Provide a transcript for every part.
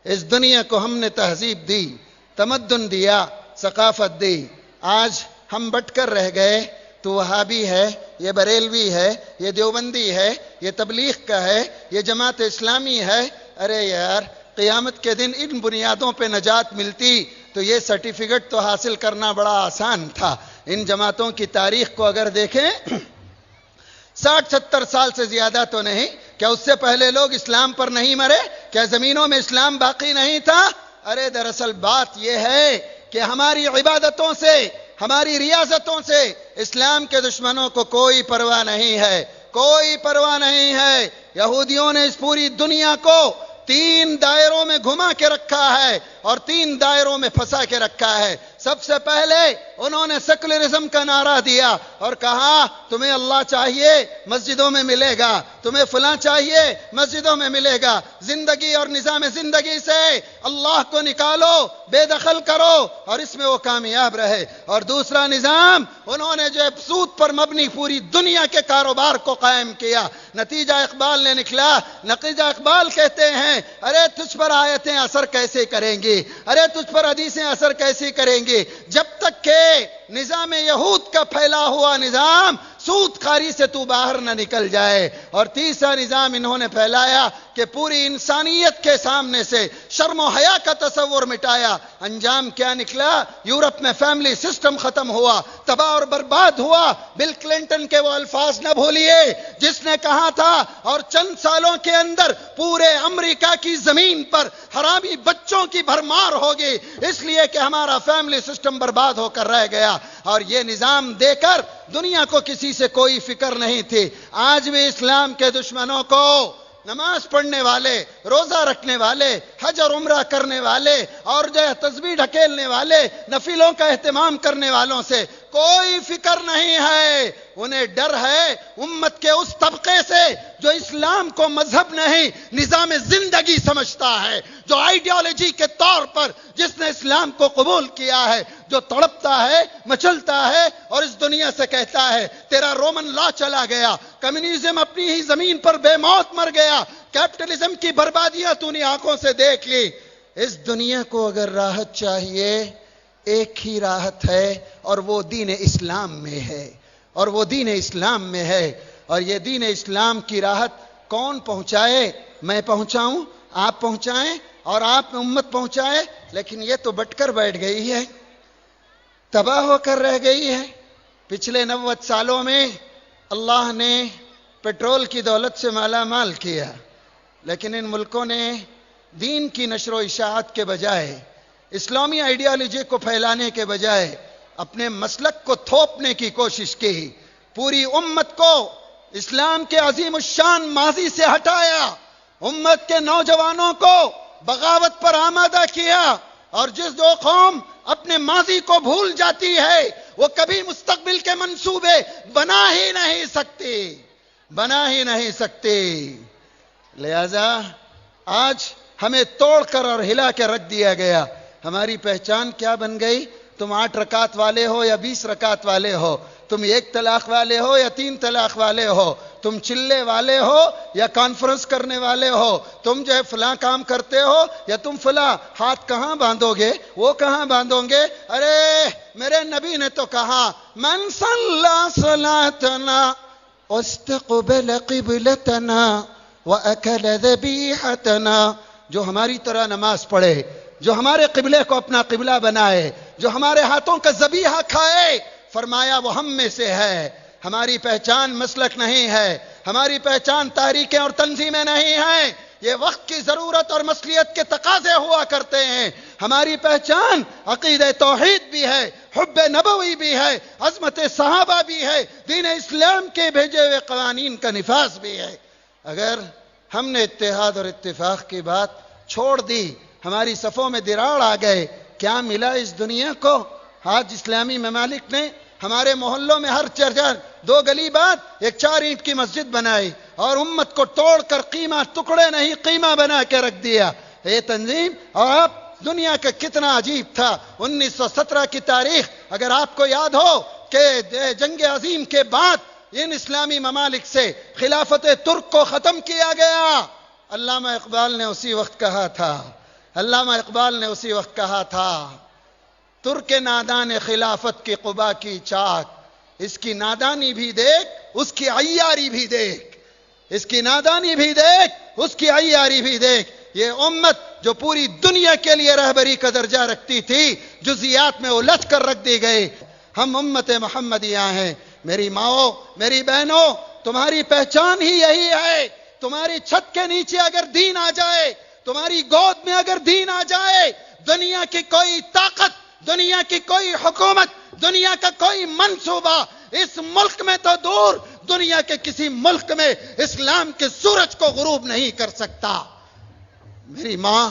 اس دنیا کو ہم نے تہذیب دی، تمدن دیا، ثقافت دی۔ آج ہم بٹ کر رہ گئے، تو وہابی ہے، یہ بریلوی ہے، یہ دیوبندی ہے، یہ تبلیغ کا ہے، یہ جماعت اسلامی ہے۔ ارے یار، قیامت کے دن ان بنیادوں پہ نجات ملتی تو یہ سرٹیفکیٹ تو حاصل کرنا بڑا آسان تھا۔ ان جماعتوں کی تاریخ کو اگر دیکھیں 60-70 سال سے زیادہ تو نہیں، کیا اس سے پہلے لوگ اسلام پر نہیں مرے؟ کیا زمینوں میں اسلام باقی نہیں تھا؟ ارے دراصل بات یہ ہے کہ ہماری عبادتوں سے، ہماری ریاضتوں سے اسلام کے دشمنوں کو کوئی پرواہ نہیں ہے، کوئی پرواہ نہیں ہے۔ یہودیوں نے اس پوری دنیا کو 3 دائروں میں گھما کے رکھا ہے اور 3 دائروں میں پھنسا کے رکھا ہے۔ سب سے پہلے انہوں نے سیکولرزم کا نعرہ دیا اور کہا تمہیں اللہ چاہیے مسجدوں میں ملے گا، تمہیں فلاں چاہیے مسجدوں میں ملے گا۔ زندگی اور نظام زندگی سے اللہ کو نکالو، بے دخل کرو اور اس میں وہ کامیاب رہے۔ اور دوسرا نظام انہوں نے جو سود پر مبنی پوری دنیا کے کاروبار کو قائم کیا۔ نتیجہ اقبال نے نکلا، نتیجہ اقبال کہتے ہیں ارے تجھ پر آیتیں اثر کیسے کریں گی، ارے تجھ پر حدیثیں اثر کیسے کریں گی، جب تک کہ نظام یہود کا پھیلا ہوا نظام سود خواری سے تو باہر نہ نکل جائے۔ اور تیسرا نظام انہوں نے پھیلایا کہ پوری انسانیت کے سامنے سے شرم و حیا کا تصور مٹایا۔ انجام کیا نکلا؟ یورپ میں فیملی سسٹم ختم ہوا، تباہ اور برباد ہوا۔ بل کلنٹن کے وہ الفاظ نہ بھولیے جس نے کہا تھا اور چند سالوں کے اندر پورے امریکہ کی زمین پر حرامی بچوں کی بھرمار ہوگی، اس لیے کہ ہمارا فیملی سسٹم برباد ہو کر رہ گیا۔ اور یہ نظام دے کر دنیا کو کسی سے کوئی فکر نہیں تھی۔ آج بھی اسلام کے دشمنوں کو نماز پڑھنے والے، روزہ رکھنے والے، حج اور عمرہ کرنے والے اور جو ہے تسبیح ڈھکیلنے والے، نفلوں کا اہتمام کرنے والوں سے کوئی فکر نہیں ہے۔ انہیں ڈر ہے امت کے اس طبقے سے جو اسلام کو مذہب نہیں نظام زندگی سمجھتا ہے، جو آئیڈیالوجی کے طور پر جس نے اسلام کو قبول کیا ہے، جو تڑپتا ہے، مچلتا ہے اور اس دنیا سے کہتا ہے تیرا رومن لا چلا گیا، کمیونزم اپنی ہی زمین پر بے موت مر گیا، کیپٹلزم کی بربادیاں تو نے آنکھوں سے دیکھ لی۔ اس دنیا کو اگر راحت چاہیے ایک ہی راحت ہے اور وہ دین اسلام میں ہے، اور وہ دین اسلام میں ہے۔ اور یہ دین اسلام کی راحت کون پہنچائے؟ میں پہنچاؤں، آپ پہنچائیں اور آپ امت پہنچائے، لیکن یہ تو بٹ کر بیٹھ گئی ہے، تباہ ہو کر رہ گئی ہے۔ پچھلے 90 سالوں میں اللہ نے پیٹرول کی دولت سے مالا مال کیا، لیکن ان ملکوں نے دین کی نشر و اشاعت کے بجائے، اسلامی آئیڈیالوجی کو پھیلانے کے بجائے اپنے مسلک کو تھوپنے کی کوشش کی۔ پوری امت کو اسلام کے عظیم الشان ماضی سے ہٹایا، امت کے نوجوانوں کو بغاوت پر آمادہ کیا۔ اور جس جو قوم اپنے ماضی کو بھول جاتی ہے وہ کبھی مستقبل کے منصوبے بنا ہی نہیں سکتی۔ لہذا آج ہمیں توڑ کر اور ہلا کے رکھ دیا گیا۔ ہماری پہچان کیا بن گئی؟ تم 8 رکعت والے ہو یا 20 رکعت والے ہو، تم 1 طلاق والے ہو یا 3 طلاق والے ہو، تم چلے والے ہو یا کانفرنس کرنے والے ہو، تم جو ہے فلاں کام کرتے ہو یا تم فلاں، ہاتھ کہاں باندھو گے، وہ کہاں باندھو گے؟ ارے میرے نبی نے تو کہا من صلی صلاتنا واستقبل قبلتنا واکل ذبیحتنا، جو ہماری طرح نماز پڑھے، جو ہمارے قبلے کو اپنا قبلہ بنائے، جو ہمارے ہاتھوں کا ذبیحہ کھائے، فرمایا وہ ہم میں سے ہے۔ ہماری پہچان مسلک نہیں ہے، ہماری پہچان تحریکیں اور تنظیمیں نہیں ہیں، یہ وقت کی ضرورت اور مصلیت کے تقاضے ہوا کرتے ہیں۔ ہماری پہچان عقیدہ توحید بھی ہے، حب نبوی بھی ہے، عظمت صحابہ بھی ہے، دین اسلام کے بھیجے ہوئے قوانین کا نفاذ بھی ہے۔ اگر ہم نے اتحاد اور اتفاق کی بات چھوڑ دی، ہماری صفوں میں دراڑ آ گئے، کیا ملا اس دنیا کو؟ آج اسلامی ممالک نے ہمارے محلوں میں ہر چرچر 2 گلی بعد ایک 4 اینٹ کی مسجد بنائی اور امت کو توڑ کر قیمہ، ٹکڑے نہیں قیمہ بنا کے رکھ دیا۔ یہ تنظیم اور آپ دنیا کا کتنا عجیب تھا۔ 1917 کی تاریخ اگر آپ کو یاد ہو کہ جنگ عظیم کے بعد ان اسلامی ممالک سے خلافت ترک کو ختم کیا گیا۔ علامہ اقبال نے اسی وقت کہا تھا علامہ اقبال نے اسی وقت کہا تھا، ترک نادان خلافت کی قبا کی چاک، اس کی نادانی بھی دیکھ، اس کی عیاری بھی دیکھ، اس کی نادانی بھی دیکھ، اس کی عیاری بھی دیکھ۔ یہ امت جو پوری دنیا کے لیے رہبری کا درجہ رکھتی تھی، جزیات میں الجھ کر رکھ دی گئی۔ ہم امت محمدیہ ہیں۔ میری ماؤں، میری بہنوں، تمہاری پہچان ہی یہی ہے۔ تمہاری چھت کے نیچے اگر دین آ جائے، تمہاری گود میں اگر دین آ جائے، دنیا کی کوئی طاقت، دنیا کی کوئی حکومت، دنیا کا کوئی منصوبہ اس ملک میں تو دور، دنیا کے کسی ملک میں اسلام کے سورج کو غروب نہیں کر سکتا۔ میری ماں،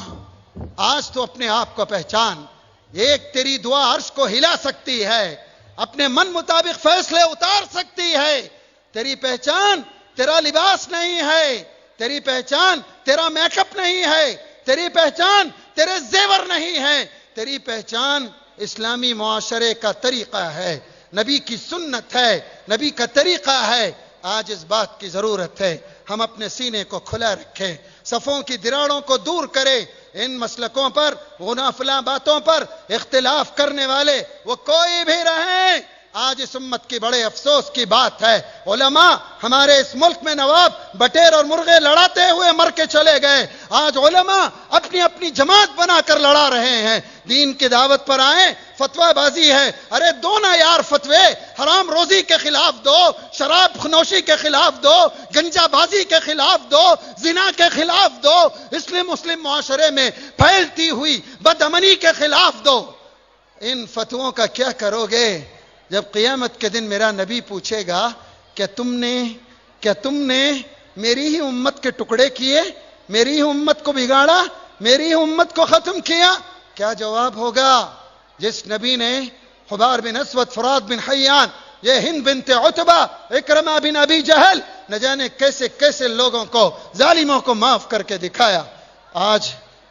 آج تو اپنے آپ کو پہچان۔ ایک تیری دعا عرش کو ہلا سکتی ہے، اپنے من مطابق فیصلے اتار سکتی ہے۔ تیری پہچان تیرا لباس نہیں ہے، تیری پہچان تیرا میک اپ نہیں ہے، تیری پہچان تیرے زیور نہیں ہے، تیری پہچان اسلامی معاشرے کا طریقہ ہے، نبی کی سنت ہے، نبی کا طریقہ ہے۔ آج اس بات کی ضرورت ہے ہم اپنے سینے کو کھلا رکھیں، صفوں کی دراڑوں کو دور کریں۔ ان مسلکوں پر، غنافلاں باتوں پر اختلاف کرنے والے وہ کوئی بھی رہیں، آج اس امت کی بڑے افسوس کی بات ہے، علماء ہمارے اس ملک میں نواب بٹیر اور مرغے لڑاتے ہوئے مر کے چلے گئے، آج علماء اپنی اپنی جماعت بنا کر لڑا رہے ہیں۔ دین کی دعوت پر آئیں، فتوہ بازی ہے، ارے دو نا یار فتوے، حرام روزی کے خلاف دو، شراب نوشی کے خلاف دو، گنجا بازی کے خلاف دو، زنا کے خلاف دو، مسلم معاشرے میں پھیلتی ہوئی بدامنی کے خلاف دو۔ ان فتووں کا کیا کرو گے جب قیامت کے دن میرا نبی پوچھے گا کیا تم نے میری ہی امت کے ٹکڑے کیے، میری ہی امت کو بگاڑا، میری ہی امت کو ختم کیا؟ کیا جواب ہوگا؟ جس نبی نے حبار بن اسود، فرات بن حیان، یہ ہند بنت عتبہ، اکرمہ بن ابی جہل، نہ جانے کیسے کیسے لوگوں کو، ظالموں کو معاف کر کے دکھایا۔ آج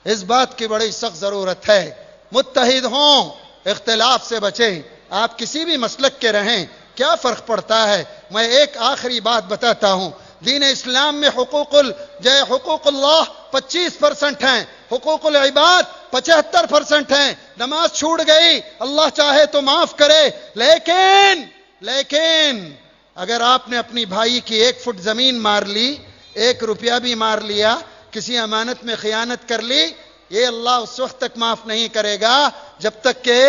اس بات کی بڑی سخت ضرورت ہے، متحد ہوں، اختلاف سے بچیں۔ آپ کسی بھی مسلک کے رہیں، کیا فرق پڑتا ہے؟ میں ایک آخری بات بتاتا ہوں، دین اسلام میں حقوق اللہ 25% ہیں، حقوق العباد 75% ہیں۔ نماز چھوٹ گئی، اللہ چاہے تو معاف کرے، لیکن اگر آپ نے اپنی بھائی کی 1 فٹ زمین مار لی، 1 روپیہ بھی مار لیا، کسی امانت میں خیانت کر لی، یہ اللہ اس وقت تک معاف نہیں کرے گا جب تک کہ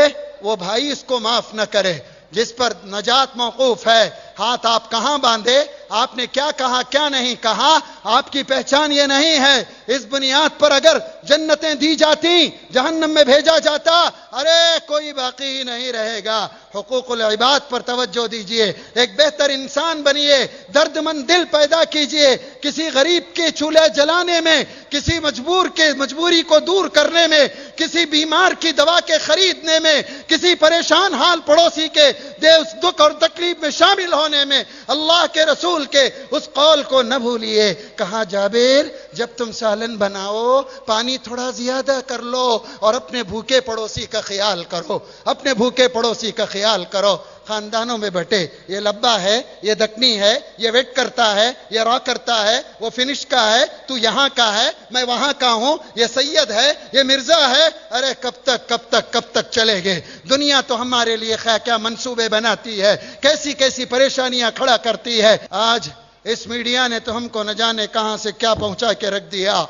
وہ بھائی اس کو معاف نہ کرے۔ جس پر نجات موقوف ہے، ہاتھ آپ کہاں باندھے، آپ نے کیا کہا کیا نہیں کہا، آپ کی پہچان یہ نہیں ہے۔ اس بنیاد پر اگر جنتیں دی جاتی، جہنم میں بھیجا جاتا، ارے کوئی باقی ہی نہیں رہے گا۔ حقوق العباد پر توجہ دیجئے، ایک بہتر انسان بنیے، درد مند دل پیدا کیجئے، کسی غریب کے چولہے جلانے میں، کسی مجبوری کو دور کرنے میں، کسی بیمار کی دوا کے خریدنے میں، کسی پریشان حال پڑوسی کے دکھ اور تکلیف میں شامل ہونے میں، اللہ کے رسول کے اس قول کو نہ بھولیے۔ کہا جابر، جب تم سالن بناؤ پانی تھوڑا زیادہ کر لو اور اپنے بھوکے پڑوسی کا خیال کرو، اپنے بھوکے پڑوسی کا خیال کرو۔ خاندانوں میں بٹے، یہ لبا ہے، یہ دکنی ہے، یہ ویٹ کرتا ہے، یہ را کرتا ہے، وہ فنش کا ہے، تو یہاں کا ہے، میں وہاں کا ہوں، یہ سید ہے، یہ مرزا ہے۔ ارے کب تک چلے گے؟ دنیا تو ہمارے لیے کیا منصوبے بناتی ہے، کیسی پریشانیاں کھڑا کرتی ہے۔ آج اس میڈیا نے تو ہم کو نہ جانے کہاں سے کیا پہنچا کے رکھ دیا،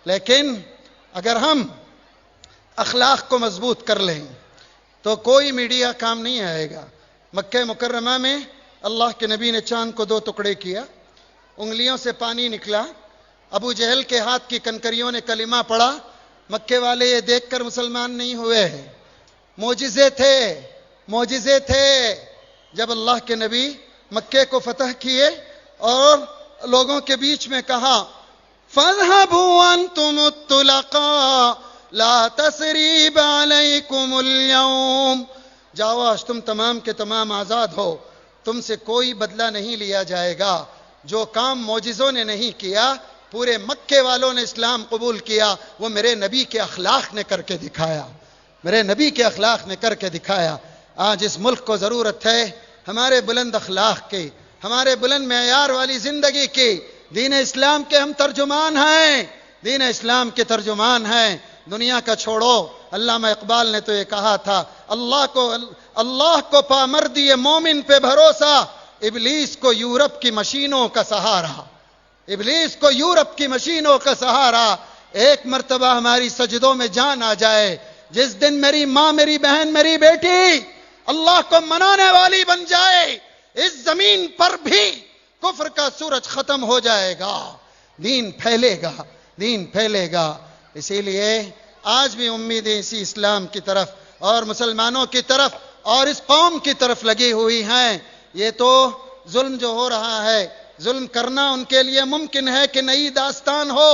لیکن اگر ہم اخلاق کو مضبوط کر لیں تو کوئی میڈیا کام نہیں آئے گا۔ مکہ مکرمہ میں اللہ کے نبی نے چاند کو 2 ٹکڑے کیا، انگلیوں سے پانی نکلا، ابو جہل کے ہاتھ کی کنکریوں نے کلمہ پڑھا، مکے والے یہ دیکھ کر مسلمان نہیں ہوئے۔ معجزے تھے جب اللہ کے نبی مکے کو فتح کیے اور لوگوں کے بیچ میں کہا فَاذْهَبُوا أَنْتُمُ الطُّلَقَاءُ لَا تَثْرِيبَ عَلَيْكُمُ الْيَوْمَ، جاؤ آج تم تمام کے تمام آزاد ہو، تم سے کوئی بدلہ نہیں لیا جائے گا۔ جو کام معجزوں نے نہیں کیا، پورے مکے والوں نے اسلام قبول کیا، وہ میرے نبی کے اخلاق نے کر کے دکھایا، میرے نبی کے اخلاق نے کر کے دکھایا۔ آج اس ملک کو ضرورت ہے ہمارے بلند اخلاق کی، ہمارے بلند معیار والی زندگی کی۔ دین اسلام کے ہم ترجمان ہیں، دین اسلام کے ترجمان ہیں۔ دنیا کا چھوڑو. علامہ اقبال نے تو یہ کہا تھا، اللہ کو پامردی مومن پہ بھروسہ، ابلیس کو یورپ کی مشینوں کا سہارا. ابلیس کو یورپ کی مشینوں کا سہارا. ایک مرتبہ ہماری سجدوں میں جان آ جائے، جس دن میری ماں، میری بہن، میری بیٹی اللہ کو منانے والی بن جائے، اس زمین پر بھی کفر کا سورج ختم ہو جائے گا، دین پھیلے گا، دین پھیلے گا. اسی لیے آج بھی امیدیں اسی اسلام کی طرف اور مسلمانوں کی طرف اور اس قوم کی طرف لگی ہوئی ہیں. یہ تو ظلم جو ہو رہا ہے، ظلم کرنا ان کے لیے ممکن ہے کہ نئی داستان ہو،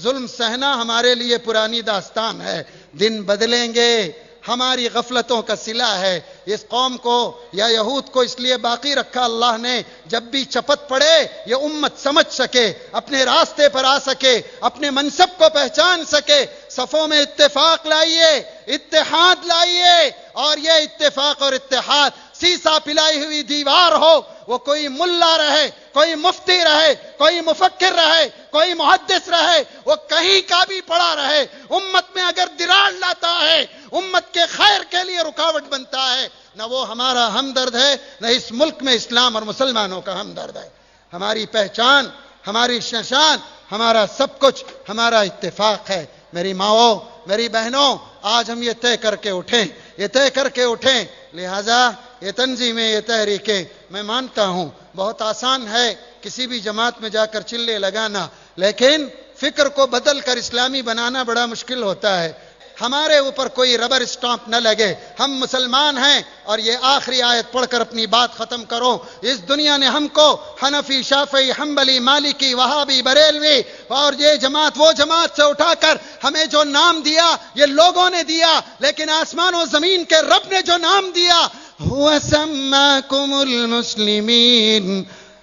ظلم سہنا ہمارے لیے پرانی داستان ہے. دن بدلیں گے، ہماری غفلتوں کا صلہ ہے. اس قوم کو یا یہود کو اس لیے باقی رکھا اللہ نے، جب بھی چپت پڑے یہ امت سمجھ سکے، اپنے راستے پر آ سکے، اپنے منصب کو پہچان سکے. صفوں میں اتفاق لائیے، اتحاد لائیے، اور یہ اتفاق اور اتحاد سیسا پلائی ہوئی دیوار ہو. وہ کوئی ملا رہے، کوئی مفتی رہے، کوئی مفکر رہے، کوئی محدث رہے، وہ کہیں کا بھی پڑا رہے، امت میں اگر دراڑ لاتا ہے، امت کے خیر کے لیے رکاوٹ بنتا ہے، نہ وہ ہمارا ہمدرد ہے، نہ اس ملک میں اسلام اور مسلمانوں کا ہمدرد ہے. ہماری پہچان، ہماری شان، ہمارا سب کچھ ہمارا اتفاق ہے. میری ماؤں، میری بہنوں، آج ہم یہ طے کر کے اٹھیں، یہ طے کر کے اٹھیں. لہذا یہ تنظیمیں، یہ تحریکیں، میں مانتا ہوں بہت آسان ہے کسی بھی جماعت میں جا کر چلے لگانا، لیکن فکر کو بدل کر اسلامی بنانا بڑا مشکل ہوتا ہے. ہمارے اوپر کوئی ربر اسٹامپ نہ لگے، ہم مسلمان ہیں. اور یہ آخری آیت پڑھ کر اپنی بات ختم کروں. اس دنیا نے ہم کو حنفی، شافعی، حنبلی، مالکی، وہابی، بریلوی اور یہ جماعت وہ جماعت سے اٹھا کر ہمیں جو نام دیا یہ لوگوں نے دیا، لیکن آسمان و زمین کے رب نے جو نام دیا، هو سماکم المسلمین،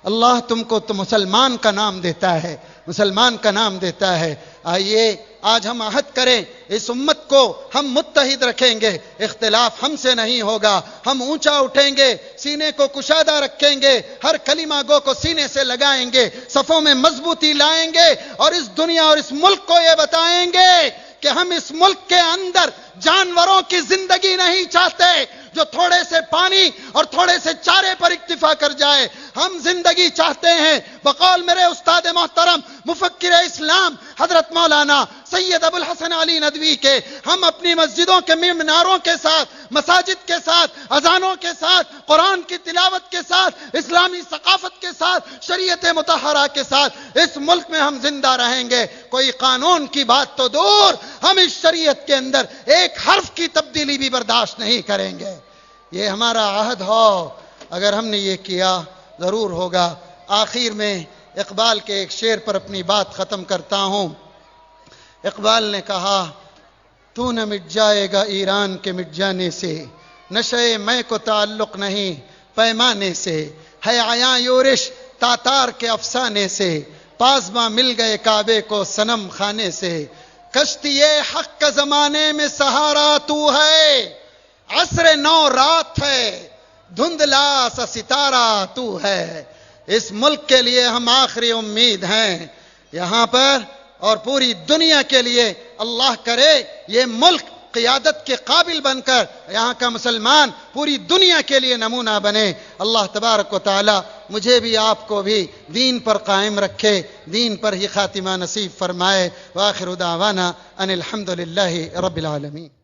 اللہ تم کو تو مسلمان کا نام دیتا ہے، مسلمان کا نام دیتا ہے. آئیے آج ہم عہد کریں، اس امت کو ہم متحد رکھیں گے، اختلاف ہم سے نہیں ہوگا. ہم اونچا اٹھیں گے، سینے کو کشادہ رکھیں گے، ہر کلمہ گو کو سینے سے لگائیں گے، صفوں میں مضبوطی لائیں گے، اور اس دنیا اور اس ملک کو یہ بتائیں گے کہ ہم اس ملک کے اندر جانوروں کی زندگی نہیں چاہتے جو تھوڑے سے پانی اور تھوڑے سے چارے پر اکتفا کر جائے. ہم زندگی چاہتے ہیں بقول میرے استاد محترم مفکر اسلام حضرت مولانا سید ابو الحسن علی ندوی کے، ہم اپنی مسجدوں کے میناروں کے ساتھ، مساجد کے ساتھ، اذانوں کے ساتھ، قرآن کی تلاوت کے ساتھ، اسلامی ثقافت کے ساتھ، شریعت مطہرہ کے ساتھ اس ملک میں ہم زندہ رہیں گے. کوئی قانون کی بات تو دور، ہم اس شریعت کے اندر ایک حرف کی تبدیلی بھی برداشت نہیں کریں گے. یہ ہمارا عہد ہو. اگر ہم نے یہ کیا ضرور ہوگا. آخر میں اقبال کے ایک شعر پر اپنی بات ختم کرتا ہوں. اقبال نے کہا، تو نہ مٹ جائے گا ایران کے مٹ جانے سے، نشے میں کو تعلق نہیں پیمانے سے، ہے عیاں یورش تاتار کے افسانے سے، پاسباں مل گئے کعبے کو صنم خانے سے، کشتی حق کا زمانے میں سہارا تو ہے، عصر نو رات ہے، دھندلا سا ستارہ تو ہے. اس ملک کے لیے ہم آخری امید ہیں یہاں پر، اور پوری دنیا کے لیے اللہ کرے یہ ملک قیادت کے قابل بن کر یہاں کا مسلمان پوری دنیا کے لیے نمونہ بنے. اللہ تبارک و تعالی مجھے بھی آپ کو بھی دین پر قائم رکھے، دین پر ہی خاتمہ نصیب فرمائے. وآخر دعوانا ان الحمدللہ رب العالمین.